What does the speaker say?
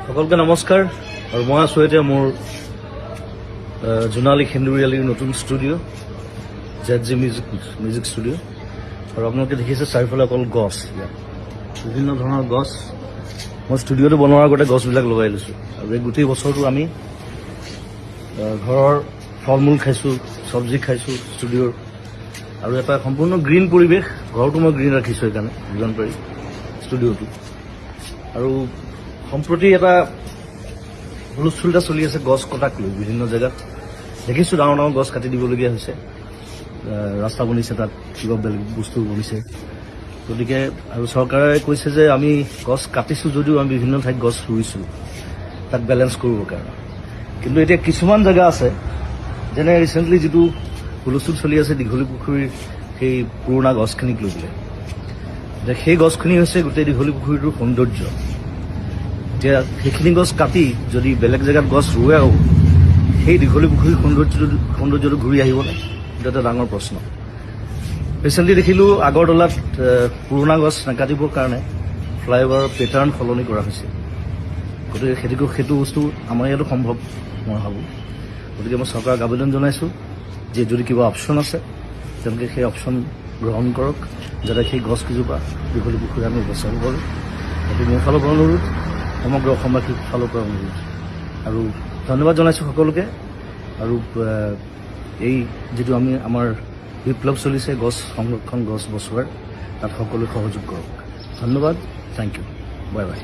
সকলকে নমস্কাৰ আৰু মই আছোঁ এতিয়া মোৰ জোনালী সেন্দুৰীয়ালিৰ নতুন ষ্টুডিঅ' ZG মিউজিক ষ্টুডিঅ' আৰু আপোনালোকে দেখিছে চাৰিওফালে অকল গছ, বিভিন্ন ধৰণৰ গছ। মই ষ্টুডিঅ'টো বনোৱাৰ আগতে গছবিলাক লগাই লৈছোঁ আৰু এই গোটেই বছৰটো আমি ঘৰৰ ফল মূল খাইছোঁ, চব্জি খাইছোঁ ষ্টুডিঅ'ৰ, আৰু এটা সম্পূৰ্ণ গ্ৰীণ পৰিৱেশ। ঘৰটো মই গ্ৰীণ ৰাখিছোঁ সেইকাৰণে যিমান পাৰি ষ্টুডিঅ'টো। আৰু সম্প্ৰতি এটা হুলস্থুল এটা চলি আছে গছ কটাক লৈ। বিভিন্ন জেগাত দেখিছোঁ ডাঙৰ ডাঙৰ গছ কাটি দিবলগীয়া হৈছে, ৰাস্তা বনিছে, তাত কিবা বেলেগ বস্তু বনিছে। গতিকে আৰু চৰকাৰে কৈছে যে আমি গছ কাটিছোঁ যদিও আমি বিভিন্ন ঠাইত গছ ৰুইছোঁ তাক বেলেঞ্চ কৰিবৰ কাৰণে। কিন্তু এতিয়া কিছুমান জেগা আছে, যেনে ৰিচেণ্টলি যিটো হুলস্থুল চলি আছে দীঘলী পুখুৰীৰ সেই পুৰণা গছখিনিক লৈ পেলাই। এতিয়া সেই গছখিনি হৈছে গোটেই দীঘলী পুখুৰীটোৰ সৌন্দৰ্য। এতিয়া সেইখিনি গছ কাটি যদি বেলেগ জেগাত গছ ৰুৱেও সেই দীঘলী পুখুৰীৰ সৌন্দৰ্যটো ঘূৰি আহিবনে, এইটো এটা ডাঙৰ প্ৰশ্ন। ৰিচেণ্টলি দেখিলোঁ আগৰতলাত পুৰণা গছ নাকাটিবৰ কাৰণে ফ্লাইঅভাৰৰ পেটাৰ্ণ সলনি কৰা হৈছে। গতিকে সেইটো বস্তু আমাৰ ইয়াতো সম্ভৱ মই ভাবোঁ। গতিকে মই চৰকাৰক আবেদন জনাইছোঁ যে যদি কিবা অপশ্যন আছে তেওঁলোকে সেই অপশ্যন গ্ৰহণ কৰক, যাতে সেই গছকেইজোপা দীঘলী পুখুৰী আমি বচাব পাৰোঁ। সেইটো মোৰ ফালৰ পৰা অনুৰোধ, সমগ্ৰ অসমবাসীৰ ফালৰ পৰা অনুৰোধ। আৰু ধন্যবাদ জনাইছোঁ সকলোকে। আৰু এই যিটো আমাৰ বিপ্লৱ চলিছে গছ সংৰক্ষণ, গছ বচোৱাৰ, তাত সকলোৱে সহযোগ কৰক। ধন্যবাদ, থেংক ইউ, বাই বাই।